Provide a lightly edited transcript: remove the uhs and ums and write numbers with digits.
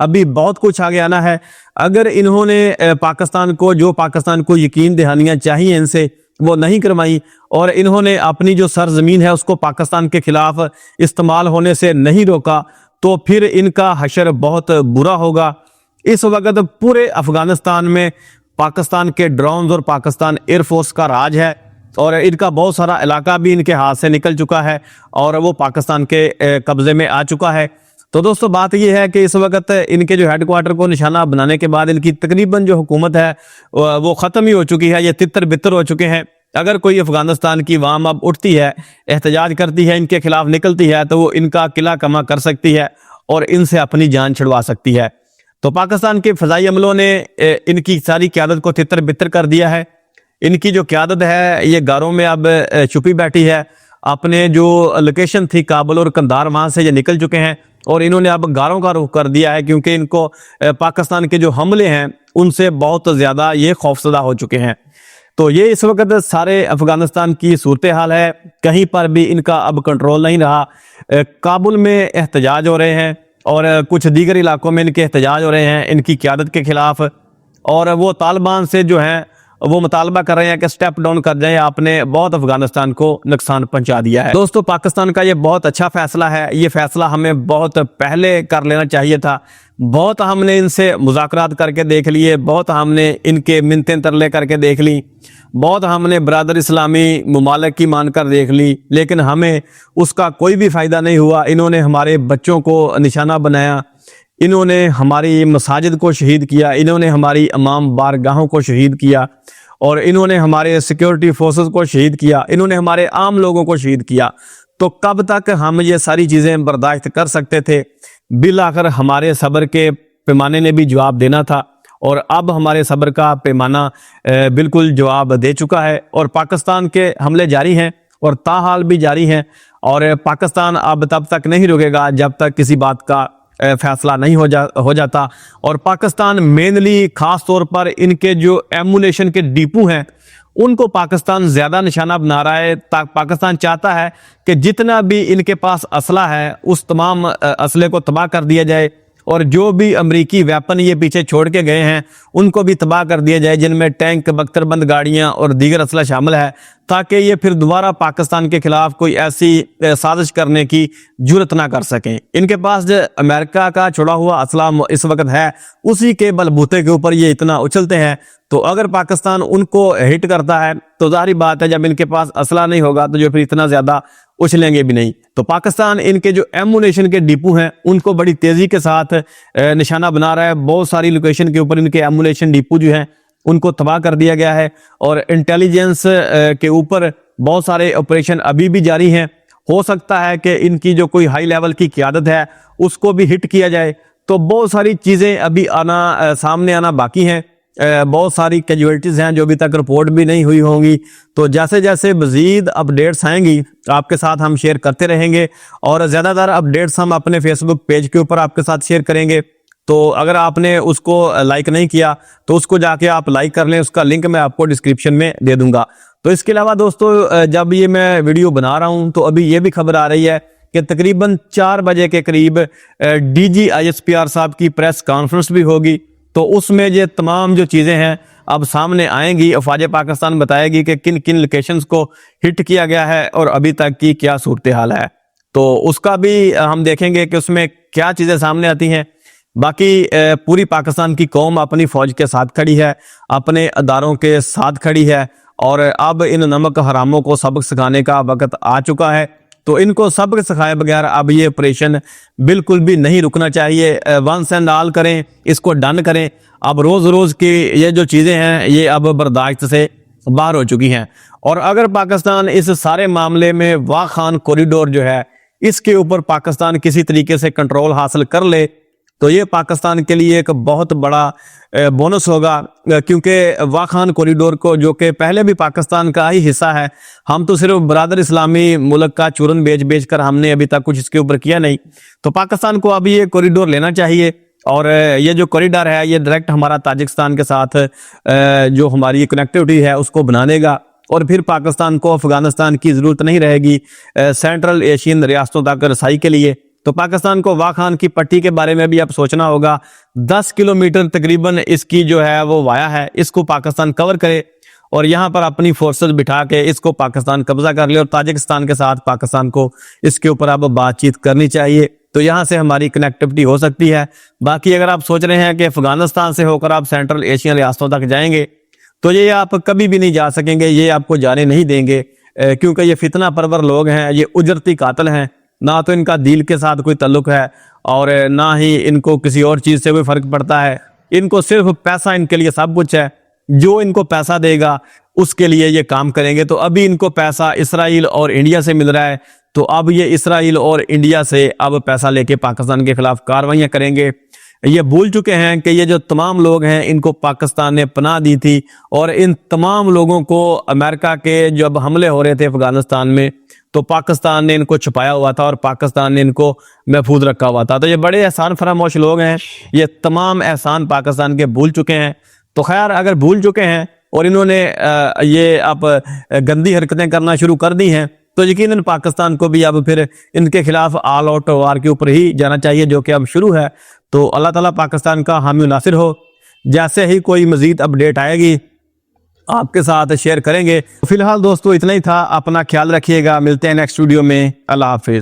ابھی بہت کچھ آگے آنا ہے. اگر انہوں نے پاکستان کو یقین دہانیاں چاہیے ان سے وہ نہیں کروائی اور انہوں نے اپنی جو سرزمین ہے اس کو پاکستان کے خلاف استعمال ہونے سے نہیں روکا تو پھر ان کا حشر بہت برا ہوگا. اس وقت پورے افغانستان میں پاکستان کے ڈرونز اور پاکستان ایئر فورس کا راج ہے اور ان کا بہت سارا علاقہ بھی ان کے ہاتھ سے نکل چکا ہے اور وہ پاکستان کے قبضے میں آ چکا ہے. تو دوستو بات یہ ہے کہ اس وقت ان کے جو ہیڈ کوارٹر کو نشانہ بنانے کے بعد ان کی تقریباً جو حکومت ہے وہ ختم ہی ہو چکی ہے, یہ تتر بتر ہو چکے ہیں. اگر کوئی افغانستان کی عوام اب اٹھتی ہے, احتجاج کرتی ہے, ان کے خلاف نکلتی ہے تو وہ ان کا قلعہ کما کر سکتی ہے اور ان سے اپنی جان چھڑوا سکتی ہے. تو پاکستان کے فضائی عملوں نے ان کی ساری قیادت کو تتر بتر کر دیا ہے. ان کی جو قیادت ہے یہ غاروں میں اب چھپی بیٹھی ہے. اپنے جو لوکیشن تھی کابل اور قندھار وہاں سے یہ نکل چکے ہیں اور انہوں نے اب غاروں کا رخ کر دیا ہے کیونکہ ان کو پاکستان کے جو حملے ہیں ان سے بہت زیادہ یہ خوفزدہ ہو چکے ہیں. تو یہ اس وقت سارے افغانستان کی صورتحال ہے. کہیں پر بھی ان کا اب کنٹرول نہیں رہا. کابل میں احتجاج ہو رہے ہیں اور کچھ دیگر علاقوں میں ان کے احتجاج ہو رہے ہیں ان کی قیادت کے خلاف اور وہ طالبان سے جو ہیں وہ مطالبہ کر رہے ہیں کہ سٹیپ ڈاؤن کر جائیں, آپ نے بہت افغانستان کو نقصان پہنچا دیا ہے. دوستو پاکستان کا یہ بہت اچھا فیصلہ ہے. یہ فیصلہ ہمیں بہت پہلے کر لینا چاہیے تھا. بہت ہم نے ان سے مذاکرات کر کے دیکھ لیے, بہت ہم نے ان کے منتیں ترلے کر کے دیکھ لی, بہت ہم نے برادر اسلامی ممالک کی مان کر دیکھ لی, لیکن ہمیں اس کا کوئی بھی فائدہ نہیں ہوا. انہوں نے ہمارے بچوں کو نشانہ بنایا, انہوں نے ہماری مساجد کو شہید کیا, انہوں نے ہماری امام بارگاہوں کو شہید کیا اور انہوں نے ہمارے سیکیورٹی فورسز کو شہید کیا, انہوں نے ہمارے عام لوگوں کو شہید کیا. تو کب تک ہم یہ ساری چیزیں برداشت کر سکتے تھے؟ بالآخر ہمارے صبر کے پیمانے نے بھی جواب دینا تھا اور اب ہمارے صبر کا پیمانہ بالکل جواب دے چکا ہے اور پاکستان کے حملے جاری ہیں اور تاحال بھی جاری ہیں اور پاکستان اب تب تک نہیں رکے گا جب تک کسی بات کا فیصلہ نہیں ہو جاتا. اور پاکستان مینلی خاص طور پر ان کے جو ایمونیشن کے ڈیپو ہیں ان کو پاکستان زیادہ نشانہ بنا رہا ہے. پاکستان چاہتا ہے کہ جتنا بھی ان کے پاس اسلحہ ہے اس تمام اسلحے کو تباہ کر دیا جائے اور جو بھی امریکی ویپن یہ پیچھے چھوڑ کے گئے ہیں ان کو بھی تباہ کر دیا جائے, جن میں ٹینک, بختر بند گاڑیاں اور دیگر اسلحہ شامل ہے, تاکہ یہ پھر دوبارہ پاکستان کے خلاف کوئی ایسی سازش کرنے کی جرت نہ کر سکیں. ان کے پاس جو امریکہ کا چھوڑا ہوا اسلحہ اس وقت ہے اسی کے بلبوتے کے اوپر یہ اتنا اچھلتے ہیں. تو اگر پاکستان ان کو ہٹ کرتا ہے تو ظاہری بات ہے جب ان کے پاس اسلحہ نہیں ہوگا تو جو پھر اتنا زیادہ اچھلیں گے بھی نہیں. تو پاکستان ان کے جو ایمونیشن کے ڈیپو ہیں ان کو بڑی تیزی کے ساتھ نشانہ بنا رہا ہے. بہت ساری لوکیشن کے اوپر ان کے ایمونیشن ڈیپو جو ہیں ان کو تباہ کر دیا گیا ہے اور انٹیلیجنس کے اوپر بہت سارے آپریشن ابھی بھی جاری ہیں. ہو سکتا ہے کہ ان کی جو کوئی ہائی لیول کی قیادت ہے اس کو بھی ہٹ کیا جائے. تو بہت ساری چیزیں ابھی سامنے آنا باقی ہیں. بہت ساری کیجویلٹیز ہیں جو ابھی تک رپورٹ بھی نہیں ہوئی ہوں گی. تو جیسے جیسے مزید اپڈیٹس آئیں گی آپ کے ساتھ ہم شیئر کرتے رہیں گے اور زیادہ تر اپڈیٹس ہم اپنے فیس بک پیج کے اوپر آپ کے ساتھ شیئر کریں گے. تو اگر آپ نے اس کو لائک نہیں کیا تو اس کو جا کے آپ لائک کر لیں, اس کا لنک میں آپ کو ڈسکرپشن میں دے دوں گا. تو اس کے علاوہ دوستو جب یہ میں ویڈیو بنا رہا ہوں تو ابھی یہ بھی خبر آ رہی ہے کہ تقریباً 4 بجے کے قریب ڈی جی ISPR صاحب کی پریس کانفرنس بھی ہوگی. تو اس میں یہ تمام جو چیزیں ہیں اب سامنے آئیں گی. افواج پاکستان بتائے گی کہ کن کن لوکیشنز کو ہٹ کیا گیا ہے اور ابھی تک کی کیا صورتحال ہے. تو اس کا بھی ہم دیکھیں گے کہ اس میں کیا چیزیں سامنے آتی ہیں. باقی پوری پاکستان کی قوم اپنی فوج کے ساتھ کھڑی ہے, اپنے اداروں کے ساتھ کھڑی ہے اور اب ان نمک حراموں کو سبق سکھانے کا وقت آ چکا ہے. تو ان کو سبق سکھائے بغیر اب یہ آپریشن بالکل بھی نہیں رکنا چاہیے. ونس اینڈ آل کریں, اس کو ڈن کریں. اب روز روز کی یہ جو چیزیں ہیں یہ اب برداشت سے باہر ہو چکی ہیں. اور اگر پاکستان اس سارے معاملے میں واہ خان کوریڈور جو ہے اس کے اوپر پاکستان کسی طریقے سے کنٹرول حاصل کر لے تو یہ پاکستان کے لیے ایک بہت بڑا بونس ہوگا. کیونکہ واہ خان کوریڈور کو جو کہ پہلے بھی پاکستان کا ہی حصہ ہے, ہم تو صرف برادر اسلامی ملک کا چورن بیچ کر ہم نے ابھی تک کچھ اس کے اوپر کیا نہیں. تو پاکستان کو ابھی یہ کوریڈور لینا چاہیے اور یہ جو کوریڈور ہے یہ ڈائریکٹ ہمارا تاجکستان کے ساتھ جو ہماری کنیکٹیوٹی ہے اس کو بنا دے گا اور پھر پاکستان کو افغانستان کی ضرورت نہیں رہے گی سینٹرل ایشین ریاستوں تک رسائی کے لیے. تو پاکستان کو واہ خان کی پٹی کے بارے میں بھی اب سوچنا ہوگا. 10 کلومیٹر تقریباً اس کی جو ہے وہ وایا ہے, اس کو پاکستان کور کرے اور یہاں پر اپنی فورسز بٹھا کے اس کو پاکستان قبضہ کر لے, اور تاجکستان کے ساتھ پاکستان کو اس کے اوپر اب بات چیت کرنی چاہیے. تو یہاں سے ہماری کنیکٹیوٹی ہو سکتی ہے. باقی اگر آپ سوچ رہے ہیں کہ افغانستان سے ہو کر آپ سینٹرل ایشین ریاستوں تک جائیں گے تو یہ آپ کبھی بھی نہیں جا سکیں گے, یہ آپ کو جانے نہیں دیں گے, کیونکہ یہ فتنہ پرور لوگ ہیں, یہ اجرتی قاتل ہیں. نہ تو ان کا دل کے ساتھ کوئی تعلق ہے اور نہ ہی ان کو کسی اور چیز سے کوئی فرق پڑتا ہے. ان کو صرف پیسہ ان کے لیے سب کچھ ہے, جو ان کو پیسہ دے گا اس کے لیے یہ کام کریں گے. تو ابھی ان کو پیسہ اسرائیل اور انڈیا سے مل رہا ہے, تو اب یہ اسرائیل اور انڈیا سے اب پیسہ لے کے پاکستان کے خلاف کارروائیاں کریں گے. یہ بھول چکے ہیں کہ یہ جو تمام لوگ ہیں ان کو پاکستان نے پناہ دی تھی, اور ان تمام لوگوں کو امریکہ کے جب حملے ہو رہے تھے افغانستان میں تو پاکستان نے ان کو چھپایا ہوا تھا اور پاکستان نے ان کو محفوظ رکھا ہوا تھا. تو یہ بڑے احسان فراموش لوگ ہیں, یہ تمام احسان پاکستان کے بھول چکے ہیں. تو خیر اگر بھول چکے ہیں اور انہوں نے یہ اب گندی حرکتیں کرنا شروع کر دی ہیں تو یقیناً پاکستان کو بھی اب پھر ان کے خلاف آل آؤٹ وار کے اوپر ہی جانا چاہیے, جو کہ اب شروع ہے. تو اللہ تعالیٰ پاکستان کا حامی و ناصر ہو. جیسے ہی کوئی مزید اپڈیٹ آئے گی آپ کے ساتھ شیئر کریں گے. فی الحال دوستو اتنا ہی تھا, اپنا خیال رکھیے گا, ملتے ہیں نیکسٹ ویڈیو میں. اللہ حافظ.